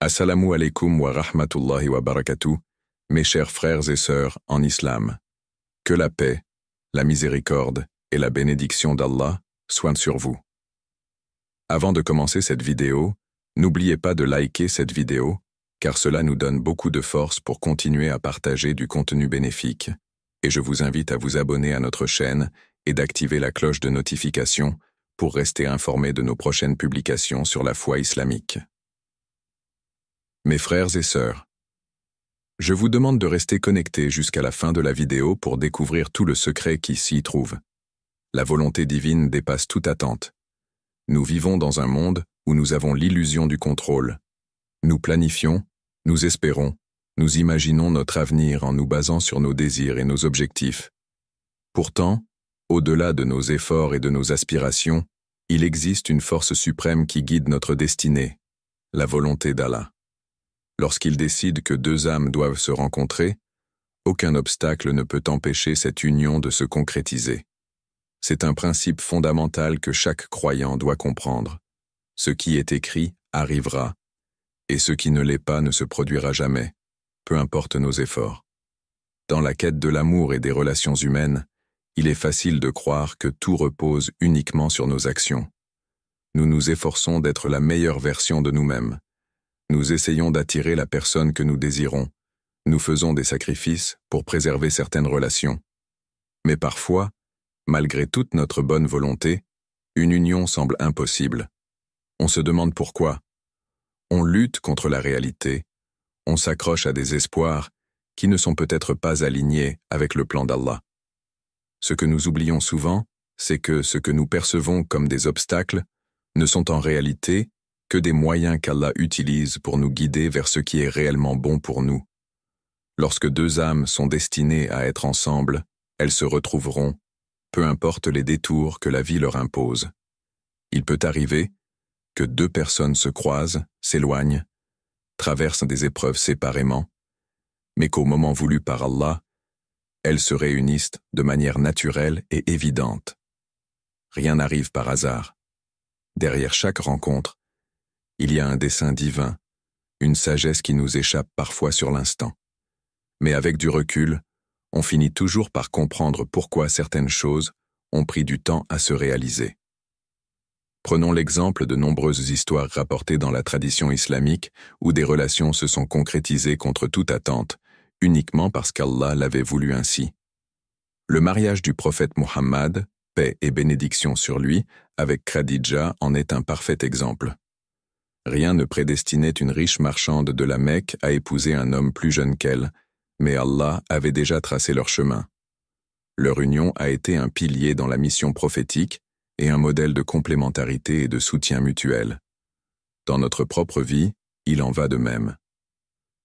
Assalamu alaikum wa rahmatullahi wa barakatuh, mes chers frères et sœurs en islam. Que la paix, la miséricorde et la bénédiction d'Allah soient sur vous. Avant de commencer cette vidéo, n'oubliez pas de liker cette vidéo, car cela nous donne beaucoup de force pour continuer à partager du contenu bénéfique. Et je vous invite à vous abonner à notre chaîne et d'activer la cloche de notification pour rester informé de nos prochaines publications sur la foi islamique. Mes frères et sœurs, je vous demande de rester connectés jusqu'à la fin de la vidéo pour découvrir tout le secret qui s'y trouve. La volonté divine dépasse toute attente. Nous vivons dans un monde où nous avons l'illusion du contrôle. Nous planifions, nous espérons, nous imaginons notre avenir en nous basant sur nos désirs et nos objectifs. Pourtant, au-delà de nos efforts et de nos aspirations, il existe une force suprême qui guide notre destinée, la volonté d'Allah. Lorsqu'il décide que deux âmes doivent se rencontrer, aucun obstacle ne peut empêcher cette union de se concrétiser. C'est un principe fondamental que chaque croyant doit comprendre. Ce qui est écrit arrivera, et ce qui ne l'est pas ne se produira jamais, peu importe nos efforts. Dans la quête de l'amour et des relations humaines, il est facile de croire que tout repose uniquement sur nos actions. Nous nous efforçons d'être la meilleure version de nous-mêmes. Nous essayons d'attirer la personne que nous désirons. Nous faisons des sacrifices pour préserver certaines relations. Mais parfois, malgré toute notre bonne volonté, une union semble impossible. On se demande pourquoi. On lutte contre la réalité. On s'accroche à des espoirs qui ne sont peut-être pas alignés avec le plan d'Allah. Ce que nous oublions souvent, c'est que ce que nous percevons comme des obstacles ne sont en réalité que des moyens qu'Allah utilise pour nous guider vers ce qui est réellement bon pour nous. Lorsque deux âmes sont destinées à être ensemble, elles se retrouveront, peu importe les détours que la vie leur impose. Il peut arriver que deux personnes se croisent, s'éloignent, traversent des épreuves séparément, mais qu'au moment voulu par Allah, elles se réunissent de manière naturelle et évidente. Rien n'arrive par hasard. Derrière chaque rencontre, il y a un dessein divin, une sagesse qui nous échappe parfois sur l'instant. Mais avec du recul, on finit toujours par comprendre pourquoi certaines choses ont pris du temps à se réaliser. Prenons l'exemple de nombreuses histoires rapportées dans la tradition islamique où des relations se sont concrétisées contre toute attente, uniquement parce qu'Allah l'avait voulu ainsi. Le mariage du prophète Muhammad, paix et bénédiction sur lui, avec Khadija en est un parfait exemple. Rien ne prédestinait une riche marchande de la Mecque à épouser un homme plus jeune qu'elle, mais Allah avait déjà tracé leur chemin. Leur union a été un pilier dans la mission prophétique et un modèle de complémentarité et de soutien mutuel. Dans notre propre vie, il en va de même.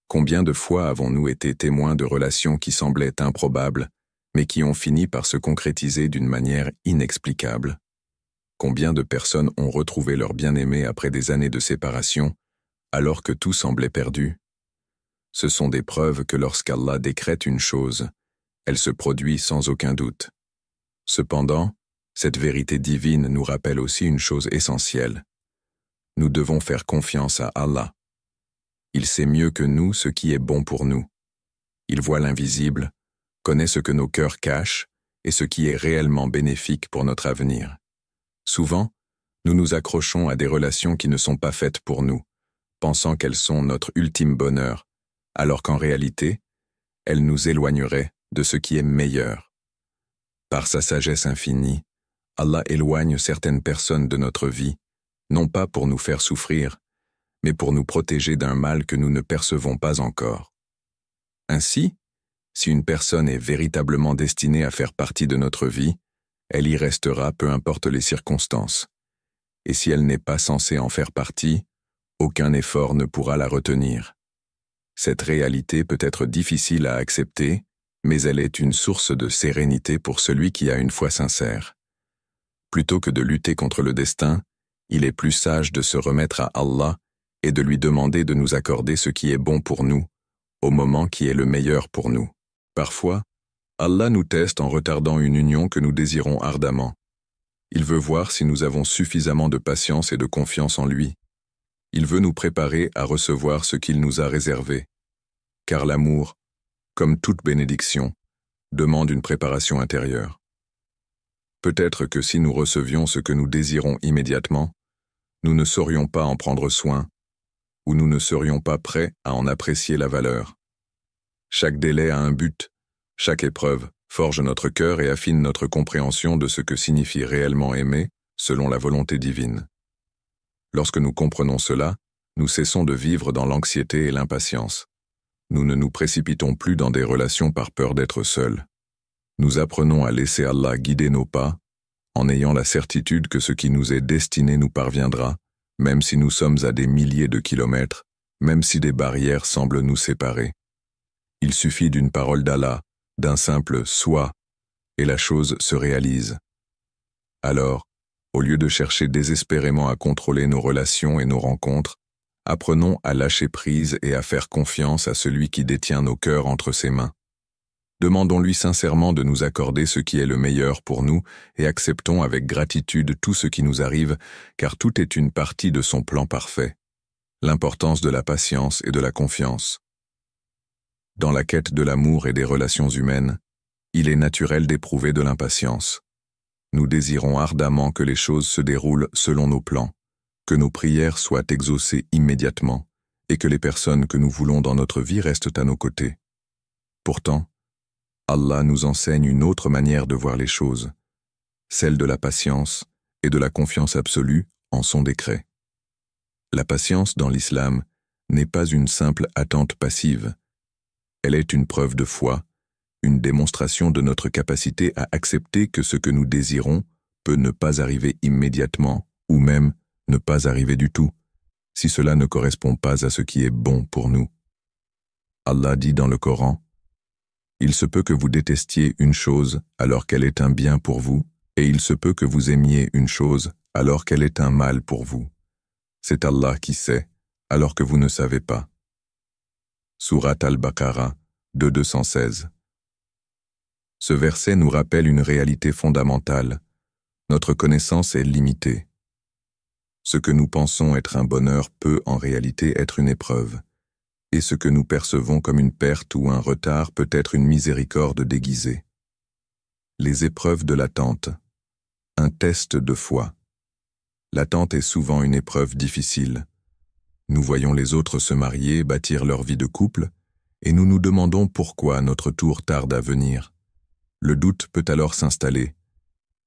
Combien de fois avons-nous été témoins de relations qui semblaient improbables, mais qui ont fini par se concrétiser d'une manière inexplicable? Combien de personnes ont retrouvé leur bien-aimé après des années de séparation, alors que tout semblait perdu? Ce sont des preuves que lorsqu'Allah décrète une chose, elle se produit sans aucun doute. Cependant, cette vérité divine nous rappelle aussi une chose essentielle. Nous devons faire confiance à Allah. Il sait mieux que nous ce qui est bon pour nous. Il voit l'invisible, connaît ce que nos cœurs cachent et ce qui est réellement bénéfique pour notre avenir. Souvent, nous nous accrochons à des relations qui ne sont pas faites pour nous, pensant qu'elles sont notre ultime bonheur, alors qu'en réalité, elles nous éloigneraient de ce qui est meilleur. Par sa sagesse infinie, Allah éloigne certaines personnes de notre vie, non pas pour nous faire souffrir, mais pour nous protéger d'un mal que nous ne percevons pas encore. Ainsi, si une personne est véritablement destinée à faire partie de notre vie, elle y restera peu importe les circonstances. Et si elle n'est pas censée en faire partie, aucun effort ne pourra la retenir. Cette réalité peut être difficile à accepter, mais elle est une source de sérénité pour celui qui a une foi sincère. Plutôt que de lutter contre le destin, il est plus sage de se remettre à Allah et de lui demander de nous accorder ce qui est bon pour nous, au moment qui est le meilleur pour nous. Parfois, Allah nous teste en retardant une union que nous désirons ardemment. Il veut voir si nous avons suffisamment de patience et de confiance en lui. Il veut nous préparer à recevoir ce qu'il nous a réservé. Car l'amour, comme toute bénédiction, demande une préparation intérieure. Peut-être que si nous recevions ce que nous désirons immédiatement, nous ne saurions pas en prendre soin, ou nous ne serions pas prêts à en apprécier la valeur. Chaque délai a un but, chaque épreuve forge notre cœur et affine notre compréhension de ce que signifie réellement aimer, selon la volonté divine. Lorsque nous comprenons cela, nous cessons de vivre dans l'anxiété et l'impatience. Nous ne nous précipitons plus dans des relations par peur d'être seuls. Nous apprenons à laisser Allah guider nos pas, en ayant la certitude que ce qui nous est destiné nous parviendra, même si nous sommes à des milliers de kilomètres, même si des barrières semblent nous séparer. Il suffit d'une parole d'Allah, d'un simple « sois » et la chose se réalise. Alors, au lieu de chercher désespérément à contrôler nos relations et nos rencontres, apprenons à lâcher prise et à faire confiance à celui qui détient nos cœurs entre ses mains. Demandons-lui sincèrement de nous accorder ce qui est le meilleur pour nous et acceptons avec gratitude tout ce qui nous arrive, car tout est une partie de son plan parfait. L'importance de la patience et de la confiance. Dans la quête de l'amour et des relations humaines, il est naturel d'éprouver de l'impatience. Nous désirons ardemment que les choses se déroulent selon nos plans, que nos prières soient exaucées immédiatement et que les personnes que nous voulons dans notre vie restent à nos côtés. Pourtant, Allah nous enseigne une autre manière de voir les choses, celle de la patience et de la confiance absolue en son décret. La patience dans l'islam n'est pas une simple attente passive. Elle est une preuve de foi, une démonstration de notre capacité à accepter que ce que nous désirons peut ne pas arriver immédiatement ou même ne pas arriver du tout, si cela ne correspond pas à ce qui est bon pour nous. Allah dit dans le Coran, « Il se peut que vous détestiez une chose alors qu'elle est un bien pour vous, et il se peut que vous aimiez une chose alors qu'elle est un mal pour vous. C'est Allah qui sait, alors que vous ne savez pas. » Sourate Al-Baqarah 2:216. Ce verset nous rappelle une réalité fondamentale. Notre connaissance est limitée. Ce que nous pensons être un bonheur peut en réalité être une épreuve, et ce que nous percevons comme une perte ou un retard peut être une miséricorde déguisée. Les épreuves de l'attente. Un test de foi. L'attente est souvent une épreuve difficile. Nous voyons les autres se marier, bâtir leur vie de couple, et nous nous demandons pourquoi notre tour tarde à venir. Le doute peut alors s'installer.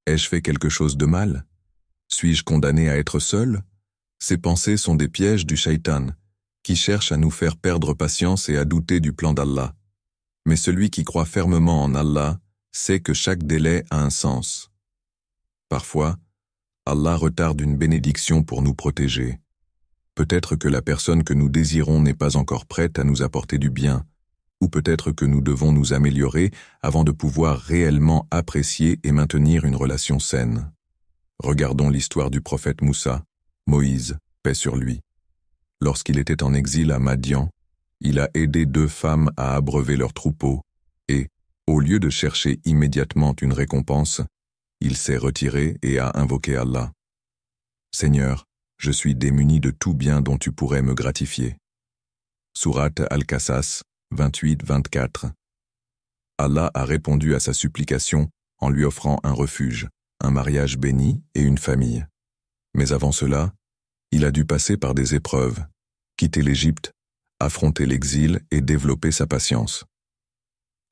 Ai-je fait quelque chose de mal? Suis-je condamné à être seul? Ces pensées sont des pièges du shaitan, qui cherche à nous faire perdre patience et à douter du plan d'Allah. Mais celui qui croit fermement en Allah sait que chaque délai a un sens. Parfois, Allah retarde une bénédiction pour nous protéger. Peut-être que la personne que nous désirons n'est pas encore prête à nous apporter du bien, ou peut-être que nous devons nous améliorer avant de pouvoir réellement apprécier et maintenir une relation saine. Regardons l'histoire du prophète Moussa, Moïse, paix sur lui. Lorsqu'il était en exil à Madian, il a aidé 2 femmes à abreuver leurs troupeaux et, au lieu de chercher immédiatement une récompense, il s'est retiré et a invoqué Allah. « Seigneur, je suis démuni de tout bien dont tu pourrais me gratifier. » Sourate Al-Qasas 28-24. Allah a répondu à sa supplication en lui offrant un refuge, un mariage béni et une famille. Mais avant cela, il a dû passer par des épreuves, quitter l'Égypte, affronter l'exil et développer sa patience.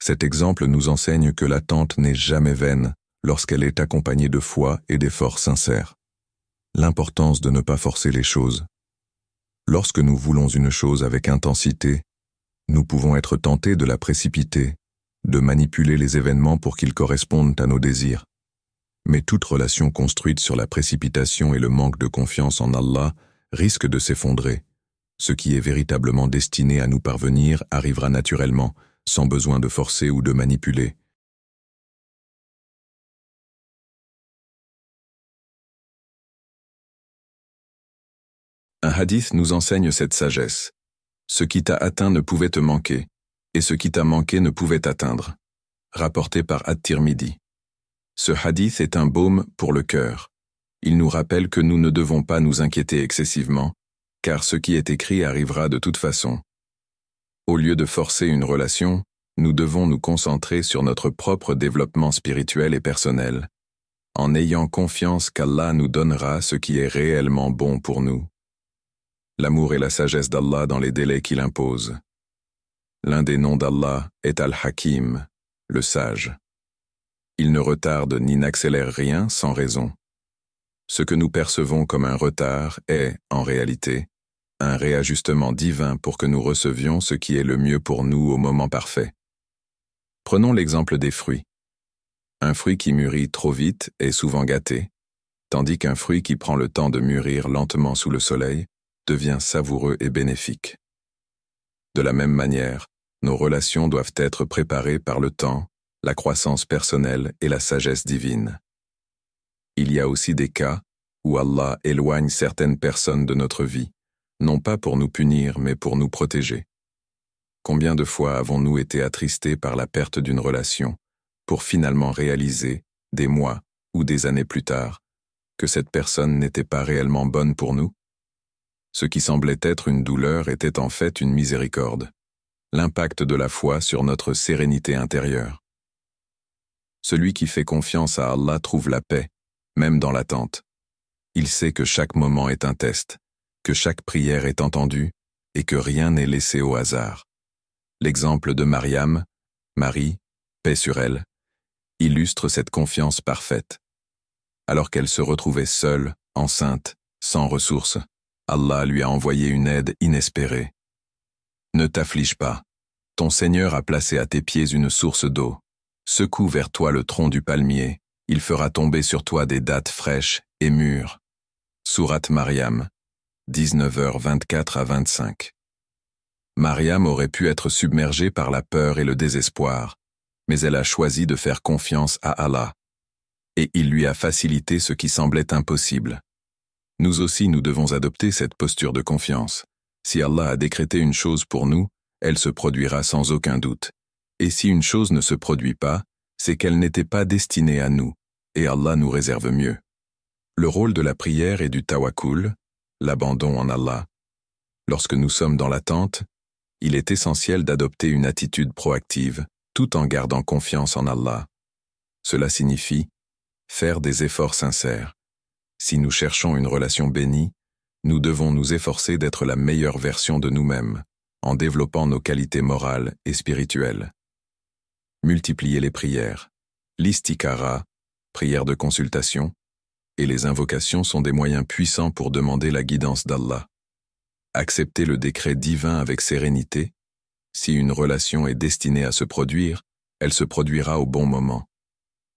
Cet exemple nous enseigne que l'attente n'est jamais vaine lorsqu'elle est accompagnée de foi et d'efforts sincères. L'importance de ne pas forcer les choses. Lorsque nous voulons une chose avec intensité, nous pouvons être tentés de la précipiter, de manipuler les événements pour qu'ils correspondent à nos désirs. Mais toute relation construite sur la précipitation et le manque de confiance en Allah risque de s'effondrer. Ce qui est véritablement destiné à nous parvenir arrivera naturellement, sans besoin de forcer ou de manipuler. Un hadith nous enseigne cette sagesse. Ce qui t'a atteint ne pouvait te manquer, et ce qui t'a manqué ne pouvait t'atteindre. Rapporté par At-Tirmidhi. Ce hadith est un baume pour le cœur. Il nous rappelle que nous ne devons pas nous inquiéter excessivement, car ce qui est écrit arrivera de toute façon. Au lieu de forcer une relation, nous devons nous concentrer sur notre propre développement spirituel et personnel, en ayant confiance qu'Allah nous donnera ce qui est réellement bon pour nous. L'amour et la sagesse d'Allah dans les délais qu'il impose. L'un des noms d'Allah est Al-Hakim, le sage. Il ne retarde ni n'accélère rien sans raison. Ce que nous percevons comme un retard est, en réalité, un réajustement divin pour que nous recevions ce qui est le mieux pour nous au moment parfait. Prenons l'exemple des fruits. Un fruit qui mûrit trop vite est souvent gâté, tandis qu'un fruit qui prend le temps de mûrir lentement sous le soleil devient savoureux et bénéfique. De la même manière, nos relations doivent être préparées par le temps, la croissance personnelle et la sagesse divine. Il y a aussi des cas où Allah éloigne certaines personnes de notre vie, non pas pour nous punir mais pour nous protéger. Combien de fois avons-nous été attristés par la perte d'une relation, pour finalement réaliser, des mois ou des années plus tard, que cette personne n'était pas réellement bonne pour nous? Ce qui semblait être une douleur était en fait une miséricorde, l'impact de la foi sur notre sérénité intérieure. Celui qui fait confiance à Allah trouve la paix, même dans l'attente. Il sait que chaque moment est un test, que chaque prière est entendue et que rien n'est laissé au hasard. L'exemple de Mariam, Marie, paix sur elle, illustre cette confiance parfaite. Alors qu'elle se retrouvait seule, enceinte, sans ressources, Allah lui a envoyé une aide inespérée. Ne t'afflige pas. Ton Seigneur a placé à tes pieds une source d'eau. Secoue vers toi le tronc du palmier. Il fera tomber sur toi des dattes fraîches et mûres. Sourate Mariam, 19h24 à 25. Mariam aurait pu être submergée par la peur et le désespoir, mais elle a choisi de faire confiance à Allah. Et il lui a facilité ce qui semblait impossible. Nous aussi nous devons adopter cette posture de confiance. Si Allah a décrété une chose pour nous, elle se produira sans aucun doute. Et si une chose ne se produit pas, c'est qu'elle n'était pas destinée à nous, et Allah nous réserve mieux. Le rôle de la prière est du tawakkul, l'abandon en Allah. Lorsque nous sommes dans l'attente, il est essentiel d'adopter une attitude proactive, tout en gardant confiance en Allah. Cela signifie faire des efforts sincères. Si nous cherchons une relation bénie, nous devons nous efforcer d'être la meilleure version de nous-mêmes, en développant nos qualités morales et spirituelles. Multiplier les prières, l'istikhara, prière de consultation, et les invocations sont des moyens puissants pour demander la guidance d'Allah. Accepter le décret divin avec sérénité. Si une relation est destinée à se produire, elle se produira au bon moment.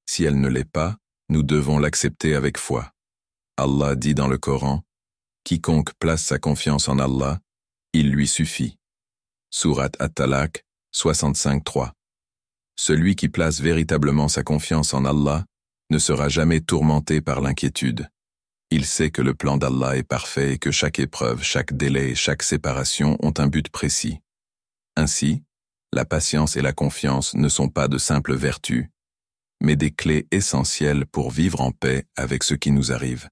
Si elle ne l'est pas, nous devons l'accepter avec foi. Allah dit dans le Coran, « Quiconque place sa confiance en Allah, il lui suffit. » Sourate At-Talaq, 65-3. Celui qui place véritablement sa confiance en Allah ne sera jamais tourmenté par l'inquiétude. Il sait que le plan d'Allah est parfait et que chaque épreuve, chaque délai et chaque séparation ont un but précis. Ainsi, la patience et la confiance ne sont pas de simples vertus, mais des clés essentielles pour vivre en paix avec ce qui nous arrive.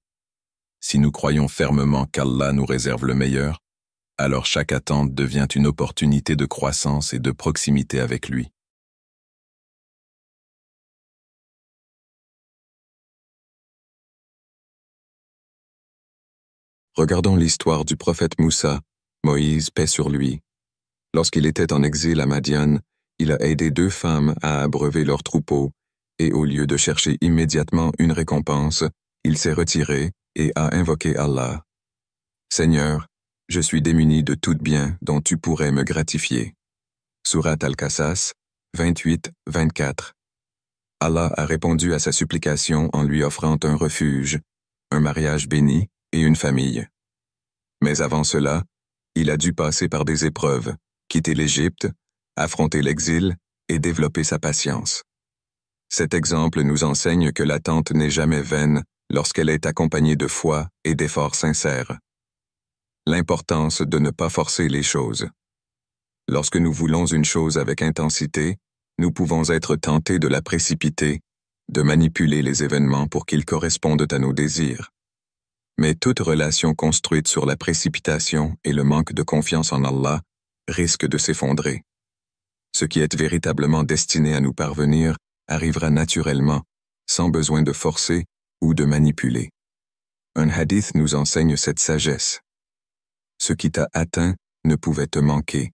Si nous croyons fermement qu'Allah nous réserve le meilleur, alors chaque attente devient une opportunité de croissance et de proximité avec lui. Regardons l'histoire du prophète Moussa, Moïse, paix sur lui. Lorsqu'il était en exil à Madian, il a aidé 2 femmes à abreuver leurs troupeaux, et au lieu de chercher immédiatement une récompense, il s'est retiré et a invoqué Allah. « Seigneur, je suis démuni de tout bien dont tu pourrais me gratifier. » Sourate Al-Qasas, 28-24. Allah a répondu à sa supplication en lui offrant un refuge, un mariage béni et une famille. Mais avant cela, il a dû passer par des épreuves, quitter l'Égypte, affronter l'exil et développer sa patience. Cet exemple nous enseigne que l'attente n'est jamais vaine lorsqu'elle est accompagnée de foi et d'efforts sincères. L'importance de ne pas forcer les choses. Lorsque nous voulons une chose avec intensité, nous pouvons être tentés de la précipiter, de manipuler les événements pour qu'ils correspondent à nos désirs. Mais toute relation construite sur la précipitation et le manque de confiance en Allah risque de s'effondrer. Ce qui est véritablement destiné à nous parvenir arrivera naturellement, sans besoin de forcer ou de manipuler. Un hadith nous enseigne cette sagesse. Ce qui t'a atteint ne pouvait te manquer,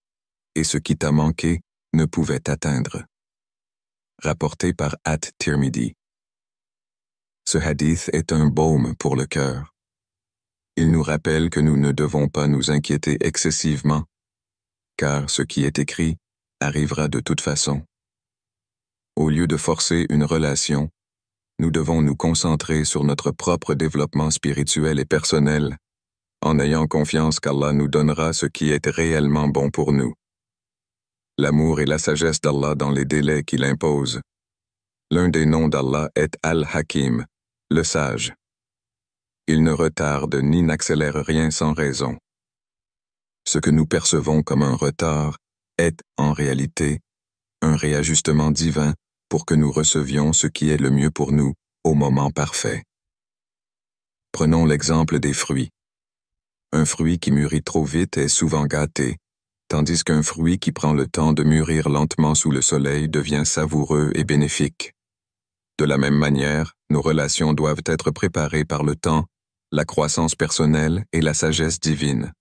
et ce qui t'a manqué ne pouvait t'atteindre. Rapporté par At-Tirmidhi. Ce hadith est un baume pour le cœur. Il nous rappelle que nous ne devons pas nous inquiéter excessivement, car ce qui est écrit arrivera de toute façon. Au lieu de forcer une relation, nous devons nous concentrer sur notre propre développement spirituel et personnel, en ayant confiance qu'Allah nous donnera ce qui est réellement bon pour nous. L'amour et la sagesse d'Allah dans les délais qu'il impose. L'un des noms d'Allah est Al-Hakim, le sage. Il ne retarde ni n'accélère rien sans raison. Ce que nous percevons comme un retard est, en réalité, un réajustement divin pour que nous recevions ce qui est le mieux pour nous au moment parfait. Prenons l'exemple des fruits. Un fruit qui mûrit trop vite est souvent gâté, tandis qu'un fruit qui prend le temps de mûrir lentement sous le soleil devient savoureux et bénéfique. De la même manière, nos relations doivent être préparées par le temps, la croissance personnelle et la sagesse divine.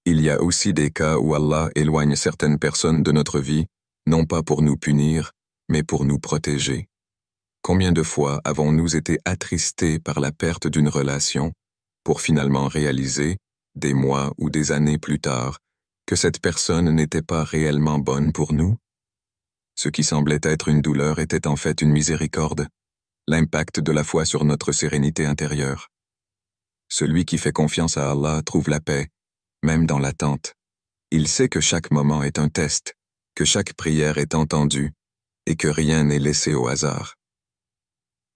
Il y a aussi des cas où Allah éloigne certaines personnes de notre vie, non pas pour nous punir, mais pour nous protéger. Combien de fois avons-nous été attristés par la perte d'une relation, pour finalement réaliser, des mois ou des années plus tard, que cette personne n'était pas réellement bonne pour nous? Ce qui semblait être une douleur était en fait une miséricorde, l'impact de la foi sur notre sérénité intérieure. Celui qui fait confiance à Allah trouve la paix, même dans l'attente. Il sait que chaque moment est un test, que chaque prière est entendue, et que rien n'est laissé au hasard.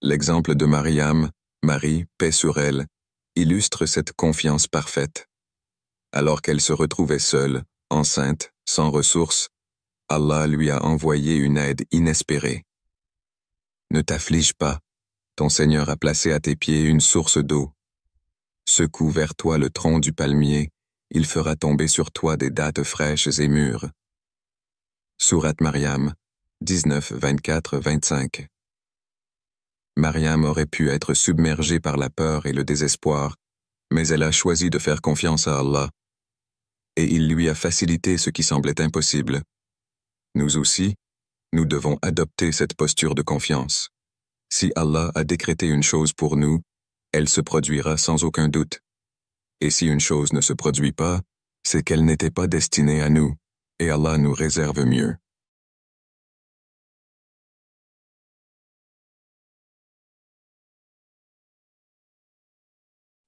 L'exemple de Mariam, Marie, paix sur elle, illustre cette confiance parfaite. Alors qu'elle se retrouvait seule, enceinte, sans ressources, Allah lui a envoyé une aide inespérée. Ne t'afflige pas, ton Seigneur a placé à tes pieds une source d'eau. Secoue vers toi le tronc du palmier, il fera tomber sur toi des dattes fraîches et mûres. Sourate Mariam, 19, 24, 25. Mariam aurait pu être submergée par la peur et le désespoir, mais elle a choisi de faire confiance à Allah, et il lui a facilité ce qui semblait impossible. Nous aussi, nous devons adopter cette posture de confiance. Si Allah a décrété une chose pour nous, elle se produira sans aucun doute. Et si une chose ne se produit pas, c'est qu'elle n'était pas destinée à nous, et Allah nous réserve mieux.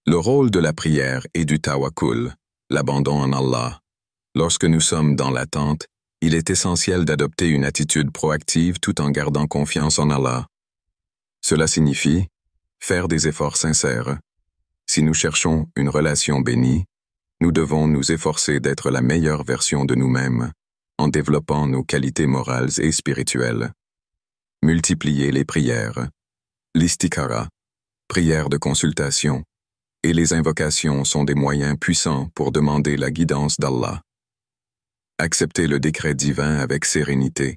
Le rôle de la prière et du tawakkul, l'abandon en Allah. Lorsque nous sommes dans l'attente, il est essentiel d'adopter une attitude proactive tout en gardant confiance en Allah. Cela signifie faire des efforts sincères. Si nous cherchons une relation bénie, nous devons nous efforcer d'être la meilleure version de nous-mêmes, en développant nos qualités morales et spirituelles. Multiplier les prières, l'istikhara, prière de consultation, et les invocations sont des moyens puissants pour demander la guidance d'Allah. Accepter le décret divin avec sérénité.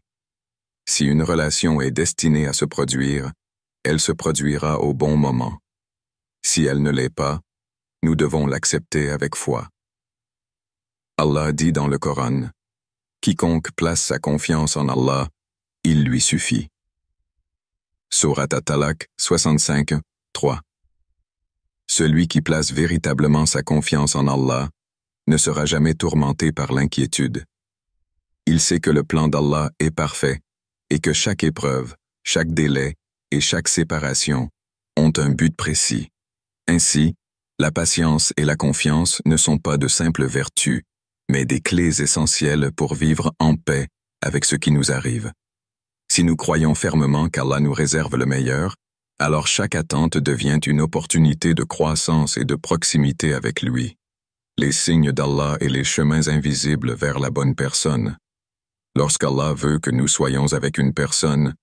Si une relation est destinée à se produire, elle se produira au bon moment. Si elle ne l'est pas, nous devons l'accepter avec foi. Allah dit dans le Coran, « Quiconque place sa confiance en Allah, il lui suffit. » Sourate At-Talaq 65, 3. Celui qui place véritablement sa confiance en Allah ne sera jamais tourmenté par l'inquiétude. Il sait que le plan d'Allah est parfait et que chaque épreuve, chaque délai et chaque séparation ont un but précis. Ainsi, la patience et la confiance ne sont pas de simples vertus, mais des clés essentielles pour vivre en paix avec ce qui nous arrive. Si nous croyons fermement qu'Allah nous réserve le meilleur, alors chaque attente devient une opportunité de croissance et de proximité avec lui. Les signes d'Allah et les chemins invisibles vers la bonne personne. Lorsqu'Allah veut que nous soyons avec une personne,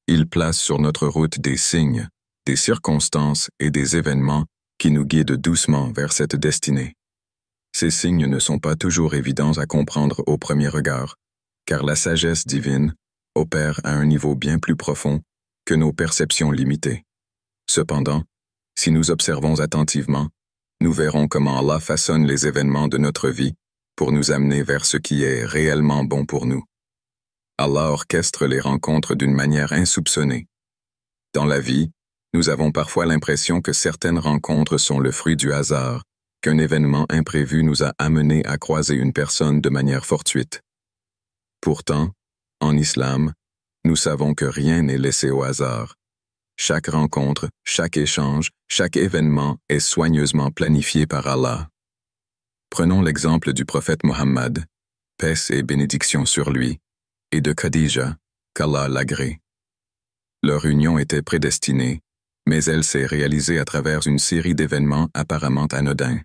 il place sur notre route des signes, des circonstances et des événements qui nous guide doucement vers cette destinée. Ces signes ne sont pas toujours évidents à comprendre au premier regard, car la sagesse divine opère à un niveau bien plus profond que nos perceptions limitées. Cependant, si nous observons attentivement, nous verrons comment Allah façonne les événements de notre vie pour nous amener vers ce qui est réellement bon pour nous. Allah orchestre les rencontres d'une manière insoupçonnée. Dans la vie, nous avons parfois l'impression que certaines rencontres sont le fruit du hasard, qu'un événement imprévu nous a amenés à croiser une personne de manière fortuite. Pourtant, en islam, nous savons que rien n'est laissé au hasard. Chaque rencontre, chaque échange, chaque événement est soigneusement planifié par Allah. Prenons l'exemple du prophète Mohammed, paix et bénédiction sur lui, et de Khadija, qu'Allah l'agrée. Leur union était prédestinée, mais elle s'est réalisée à travers une série d'événements apparemment anodins.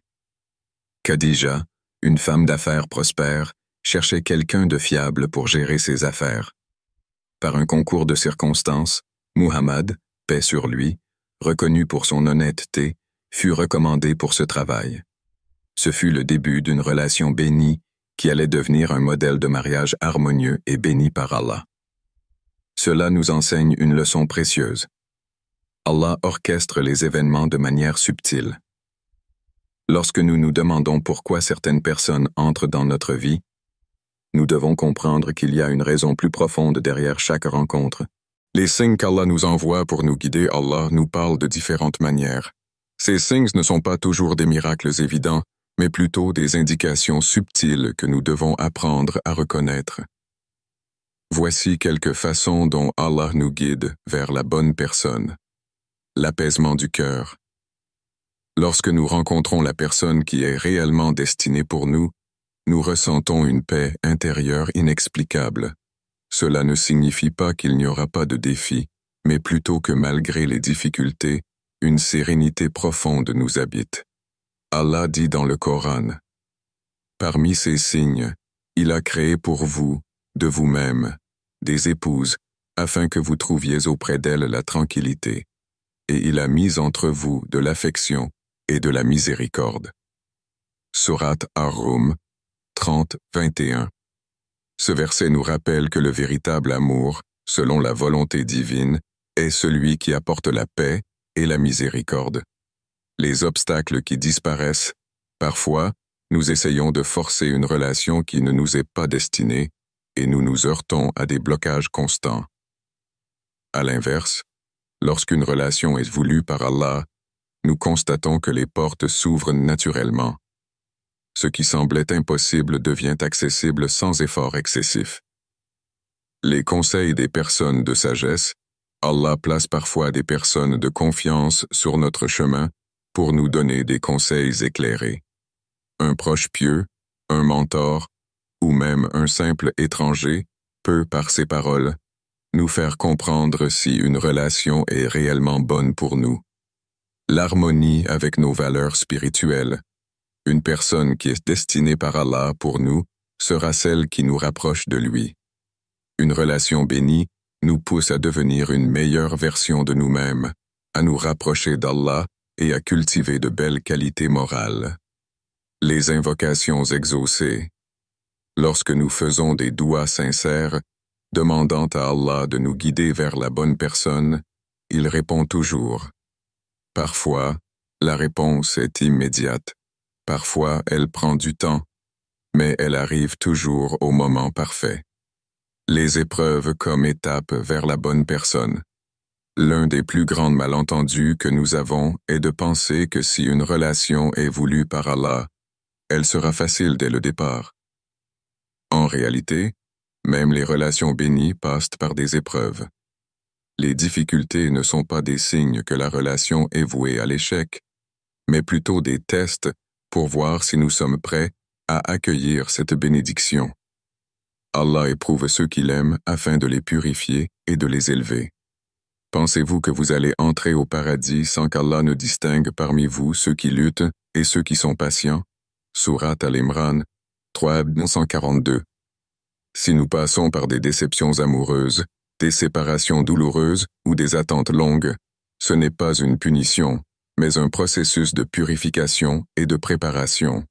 Khadija, une femme d'affaires prospère, cherchait quelqu'un de fiable pour gérer ses affaires. Par un concours de circonstances, Muhammad, paix sur lui, reconnu pour son honnêteté, fut recommandé pour ce travail. Ce fut le début d'une relation bénie qui allait devenir un modèle de mariage harmonieux et béni par Allah. Cela nous enseigne une leçon précieuse. Allah orchestre les événements de manière subtile. Lorsque nous nous demandons pourquoi certaines personnes entrent dans notre vie, nous devons comprendre qu'il y a une raison plus profonde derrière chaque rencontre. Les signes qu'Allah nous envoie pour nous guider, Allah nous parle de différentes manières. Ces signes ne sont pas toujours des miracles évidents, mais plutôt des indications subtiles que nous devons apprendre à reconnaître. Voici quelques façons dont Allah nous guide vers la bonne personne. L'apaisement du cœur. Lorsque nous rencontrons la personne qui est réellement destinée pour nous, nous ressentons une paix intérieure inexplicable. Cela ne signifie pas qu'il n'y aura pas de défis, mais plutôt que malgré les difficultés, une sérénité profonde nous habite. Allah dit dans le Coran, « Parmi ces signes, il a créé pour vous, de vous-même, des épouses, afin que vous trouviez auprès d'elles la tranquillité, et il a mis entre vous de l'affection et de la miséricorde. » Surat Ar-Rum 30-21. Ce verset nous rappelle que le véritable amour, selon la volonté divine, est celui qui apporte la paix et la miséricorde. Les obstacles qui disparaissent, parfois, nous essayons de forcer une relation qui ne nous est pas destinée et nous nous heurtons à des blocages constants. À l'inverse, lorsqu'une relation est voulue par Allah, nous constatons que les portes s'ouvrent naturellement. Ce qui semblait impossible devient accessible sans effort excessif. Les conseils des personnes de sagesse, Allah place parfois des personnes de confiance sur notre chemin pour nous donner des conseils éclairés. Un proche pieux, un mentor, ou même un simple étranger peut, par ses paroles, nous faire comprendre si une relation est réellement bonne pour nous. L'harmonie avec nos valeurs spirituelles. Une personne qui est destinée par Allah pour nous sera celle qui nous rapproche de lui. Une relation bénie nous pousse à devenir une meilleure version de nous-mêmes, à nous rapprocher d'Allah et à cultiver de belles qualités morales. Les invocations exaucées. Lorsque nous faisons des douas sincères, demandant à Allah de nous guider vers la bonne personne, il répond toujours. Parfois, la réponse est immédiate. Parfois, elle prend du temps, mais elle arrive toujours au moment parfait. Les épreuves comme étape vers la bonne personne. L'un des plus grands malentendus que nous avons est de penser que si une relation est voulue par Allah, elle sera facile dès le départ. En réalité, même les relations bénies passent par des épreuves. Les difficultés ne sont pas des signes que la relation est vouée à l'échec, mais plutôt des tests pour voir si nous sommes prêts à accueillir cette bénédiction. Allah éprouve ceux qu'il aime afin de les purifier et de les élever. Pensez-vous que vous allez entrer au paradis sans qu'Allah ne distingue parmi vous ceux qui luttent et ceux qui sont patients? Surat Al-Imran 3:142. Si nous passons par des déceptions amoureuses, des séparations douloureuses ou des attentes longues, ce n'est pas une punition, mais un processus de purification et de préparation.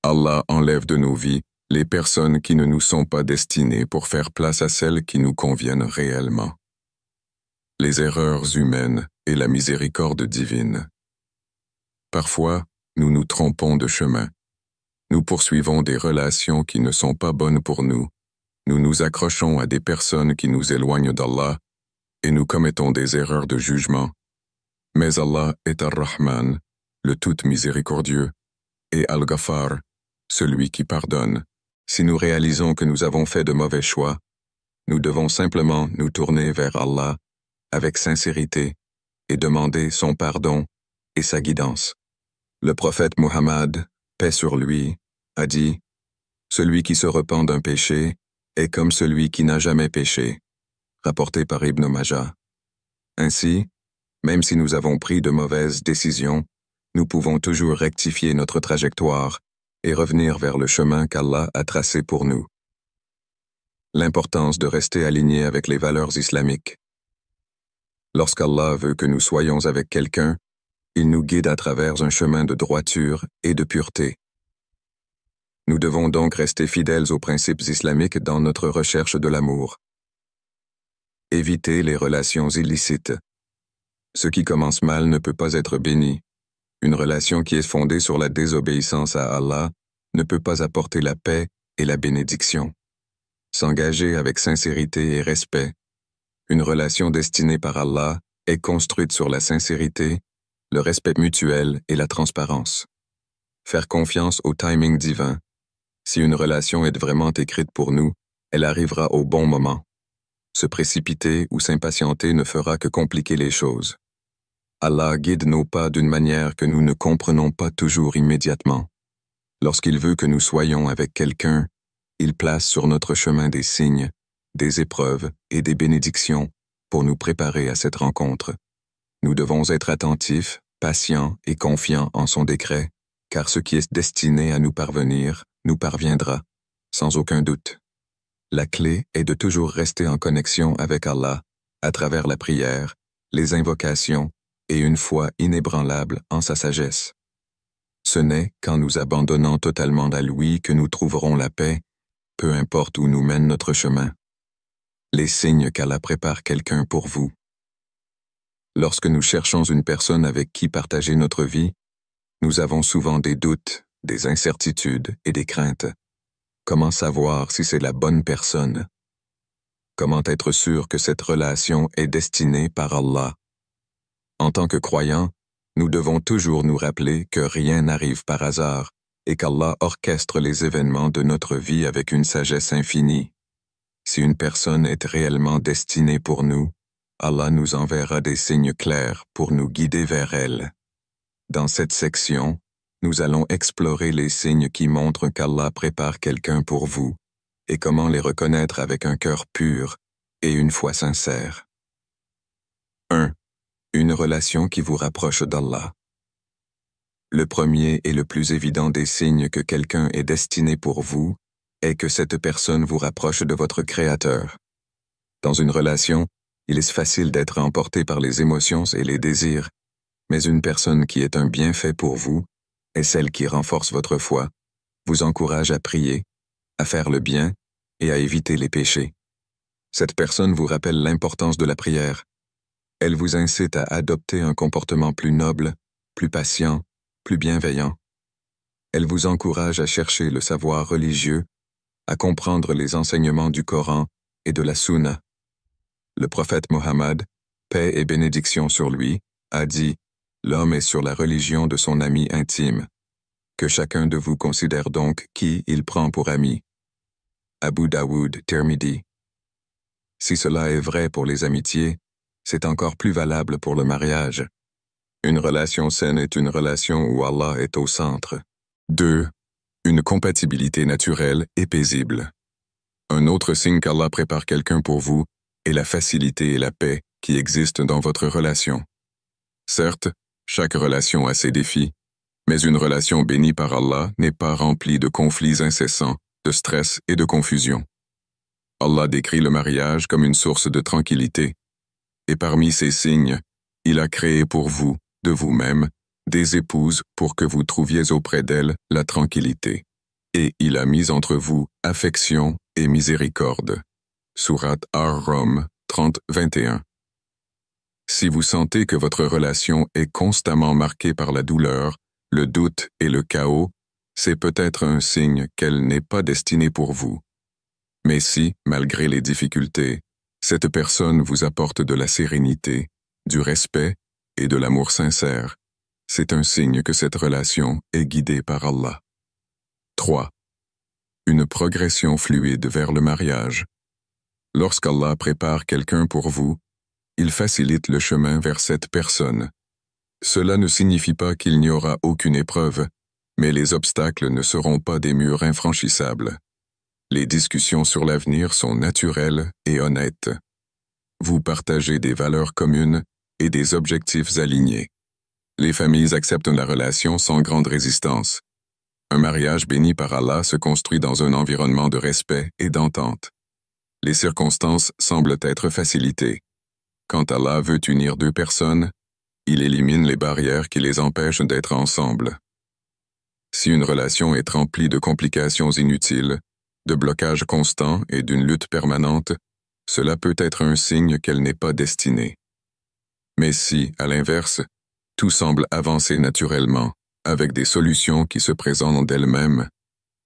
Allah enlève de nos vies les personnes qui ne nous sont pas destinées pour faire place à celles qui nous conviennent réellement. Les erreurs humaines et la miséricorde divine. Parfois, nous nous trompons de chemin. Nous poursuivons des relations qui ne sont pas bonnes pour nous. Nous nous accrochons à des personnes qui nous éloignent d'Allah et nous commettons des erreurs de jugement. Mais Allah est Ar-Rahman, le tout miséricordieux, et Al-Ghaffar, celui qui pardonne. Si nous réalisons que nous avons fait de mauvais choix, nous devons simplement nous tourner vers Allah avec sincérité et demander son pardon et sa guidance. Le prophète Muhammad, paix sur lui, a dit « Celui qui se repent d'un péché est comme celui qui n'a jamais péché », rapporté par Ibn Majah. Ainsi, même si nous avons pris de mauvaises décisions, nous pouvons toujours rectifier notre trajectoire et revenir vers le chemin qu'Allah a tracé pour nous. L'importance de rester aligné avec les valeurs islamiques. Lorsqu'Allah veut que nous soyons avec quelqu'un, il nous guide à travers un chemin de droiture et de pureté. Nous devons donc rester fidèles aux principes islamiques dans notre recherche de l'amour. Éviter les relations illicites. Ce qui commence mal ne peut pas être béni. Une relation qui est fondée sur la désobéissance à Allah ne peut pas apporter la paix et la bénédiction. S'engager avec sincérité et respect. Une relation destinée par Allah est construite sur la sincérité, le respect mutuel et la transparence. Faire confiance au timing divin. Si une relation est vraiment écrite pour nous, elle arrivera au bon moment. Se précipiter ou s'impatienter ne fera que compliquer les choses. Allah guide nos pas d'une manière que nous ne comprenons pas toujours immédiatement. Lorsqu'il veut que nous soyons avec quelqu'un, il place sur notre chemin des signes, des épreuves et des bénédictions pour nous préparer à cette rencontre. Nous devons être attentifs, patients et confiants en son décret, car ce qui est destiné à nous parvenir nous parviendra, sans aucun doute. La clé est de toujours rester en connexion avec Allah, à travers la prière, les invocations et une foi inébranlable en sa sagesse. Ce n'est qu'en nous abandonnant totalement à lui que nous trouverons la paix, peu importe où nous mène notre chemin. Les signes qu'Allah prépare quelqu'un pour vous. Lorsque nous cherchons une personne avec qui partager notre vie, nous avons souvent des doutes, des incertitudes et des craintes. Comment savoir si c'est la bonne personne? Comment être sûr que cette relation est destinée par Allah? En tant que croyants, nous devons toujours nous rappeler que rien n'arrive par hasard et qu'Allah orchestre les événements de notre vie avec une sagesse infinie. Si une personne est réellement destinée pour nous, Allah nous enverra des signes clairs pour nous guider vers elle. Dans cette section, nous allons explorer les signes qui montrent qu'Allah prépare quelqu'un pour vous et comment les reconnaître avec un cœur pur et une foi sincère. 1. Une relation qui vous rapproche d'Allah. Le premier et le plus évident des signes que quelqu'un est destiné pour vous est que cette personne vous rapproche de votre Créateur. Dans une relation, il est facile d'être emporté par les émotions et les désirs, mais une personne qui est un bienfait pour vous est celle qui renforce votre foi, vous encourage à prier, à faire le bien et à éviter les péchés. Cette personne vous rappelle l'importance de la prière. Elle vous incite à adopter un comportement plus noble, plus patient, plus bienveillant. Elle vous encourage à chercher le savoir religieux, à comprendre les enseignements du Coran et de la Sunna. Le prophète Mohammed, paix et bénédiction sur lui, a dit « L'homme est sur la religion de son ami intime. Que chacun de vous considère donc qui il prend pour ami. » Abu Daoud, Tirmidhi. Si cela est vrai pour les amitiés, c'est encore plus valable pour le mariage. Une relation saine est une relation où Allah est au centre. 2. Une compatibilité naturelle et paisible. Un autre signe qu'Allah prépare quelqu'un pour vous est la facilité et la paix qui existent dans votre relation. Certes, chaque relation a ses défis, mais une relation bénie par Allah n'est pas remplie de conflits incessants, de stress et de confusion. Allah décrit le mariage comme une source de tranquillité, et parmi ces signes, il a créé pour vous de vous-même, des épouses pour que vous trouviez auprès d'elles la tranquillité. Et il a mis entre vous affection et miséricorde. Sourate Ar-Rum 30-21. Si vous sentez que votre relation est constamment marquée par la douleur, le doute et le chaos, c'est peut-être un signe qu'elle n'est pas destinée pour vous. Mais si, malgré les difficultés, cette personne vous apporte de la sérénité, du respect et de l'amour sincère, c'est un signe que cette relation est guidée par Allah. 3. Une progression fluide vers le mariage. Lorsqu'Allah prépare quelqu'un pour vous, il facilite le chemin vers cette personne. Cela ne signifie pas qu'il n'y aura aucune épreuve, mais les obstacles ne seront pas des murs infranchissables. Les discussions sur l'avenir sont naturelles et honnêtes. Vous partagez des valeurs communes et des objectifs alignés. Les familles acceptent la relation sans grande résistance. Un mariage béni par Allah se construit dans un environnement de respect et d'entente. Les circonstances semblent être facilitées. Quand Allah veut unir deux personnes, il élimine les barrières qui les empêchent d'être ensemble. Si une relation est remplie de complications inutiles, de blocages constants et d'une lutte permanente, cela peut être un signe qu'elle n'est pas destinée. Mais si, à l'inverse, tout semble avancer naturellement, avec des solutions qui se présentent d'elles-mêmes,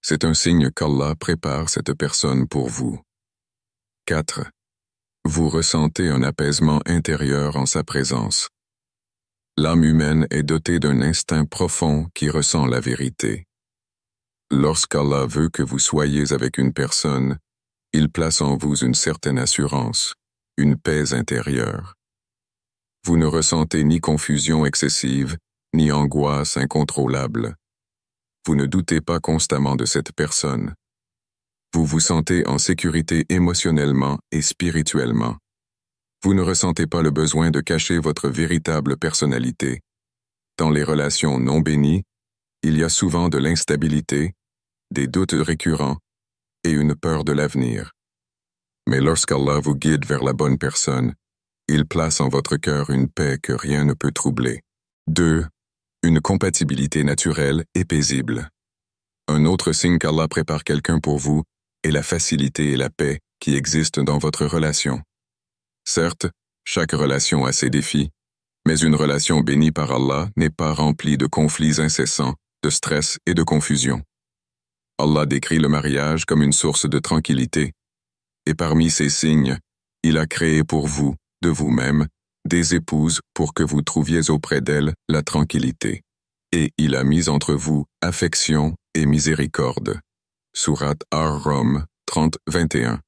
c'est un signe qu'Allah prépare cette personne pour vous. 4. Vous ressentez un apaisement intérieur en sa présence. L'âme humaine est dotée d'un instinct profond qui ressent la vérité. Lorsqu'Allah veut que vous soyez avec une personne, il place en vous une certaine assurance, une paix intérieure. Vous ne ressentez ni confusion excessive, ni angoisse incontrôlable. Vous ne doutez pas constamment de cette personne. Vous vous sentez en sécurité émotionnellement et spirituellement. Vous ne ressentez pas le besoin de cacher votre véritable personnalité. Dans les relations non bénies, il y a souvent de l'instabilité, des doutes récurrents et une peur de l'avenir. Mais lorsqu'Allah vous guide vers la bonne personne, il place en votre cœur une paix que rien ne peut troubler. 2. Une compatibilité naturelle et paisible. Un autre signe qu'Allah prépare quelqu'un pour vous est la facilité et la paix qui existent dans votre relation. Certes, chaque relation a ses défis, mais une relation bénie par Allah n'est pas remplie de conflits incessants, de stress et de confusion. Allah décrit le mariage comme une source de tranquillité, et parmi ces signes, il a créé pour vous, de vous-même, des épouses pour que vous trouviez auprès d'elles la tranquillité. Et il a mis entre vous affection et miséricorde. Sourate Ar-Rum 30-21.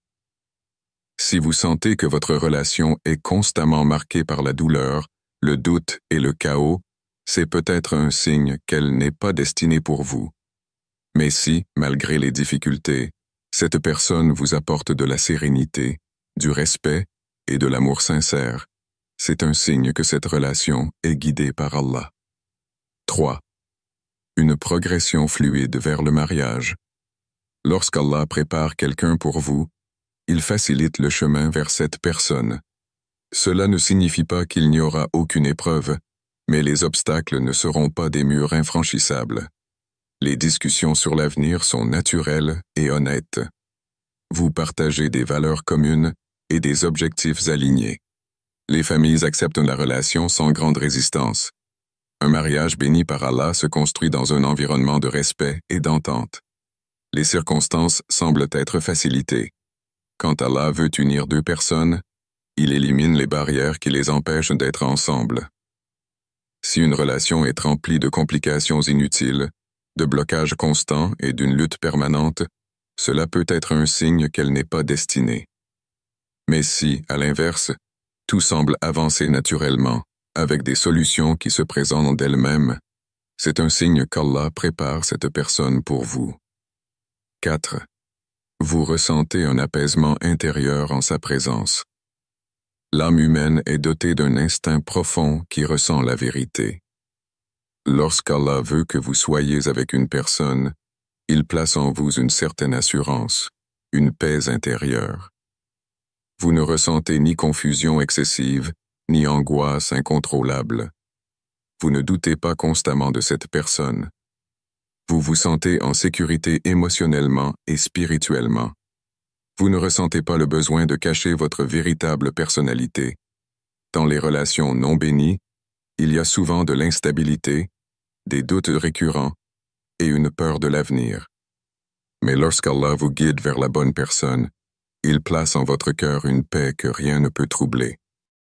Si vous sentez que votre relation est constamment marquée par la douleur, le doute et le chaos, c'est peut-être un signe qu'elle n'est pas destinée pour vous. Mais si, malgré les difficultés, cette personne vous apporte de la sérénité, du respect et de l'amour sincère, c'est un signe que cette relation est guidée par Allah. 3. Une progression fluide vers le mariage. Lorsqu'Allah prépare quelqu'un pour vous, il facilite le chemin vers cette personne. Cela ne signifie pas qu'il n'y aura aucune épreuve, mais les obstacles ne seront pas des murs infranchissables. Les discussions sur l'avenir sont naturelles et honnêtes. Vous partagez des valeurs communes et des objectifs alignés. Les familles acceptent la relation sans grande résistance. Un mariage béni par Allah se construit dans un environnement de respect et d'entente. Les circonstances semblent être facilitées. Quand Allah veut unir deux personnes, il élimine les barrières qui les empêchent d'être ensemble. Si une relation est remplie de complications inutiles, de blocages constants et d'une lutte permanente, cela peut être un signe qu'elle n'est pas destinée. Mais si, à l'inverse, tout semble avancer naturellement, avec des solutions qui se présentent d'elles-mêmes, c'est un signe qu'Allah prépare cette personne pour vous. 4. Vous ressentez un apaisement intérieur en sa présence. L'âme humaine est dotée d'un instinct profond qui ressent la vérité. Lorsqu'Allah veut que vous soyez avec une personne, il place en vous une certaine assurance, une paix intérieure. Vous ne ressentez ni confusion excessive, ni angoisse incontrôlable. Vous ne doutez pas constamment de cette personne. Vous vous sentez en sécurité émotionnellement et spirituellement. Vous ne ressentez pas le besoin de cacher votre véritable personnalité. Dans les relations non bénies, il y a souvent de l'instabilité, des doutes récurrents et une peur de l'avenir. Mais lorsqu'Allah vous guide vers la bonne personne, il place en votre cœur une paix que rien ne peut troubler.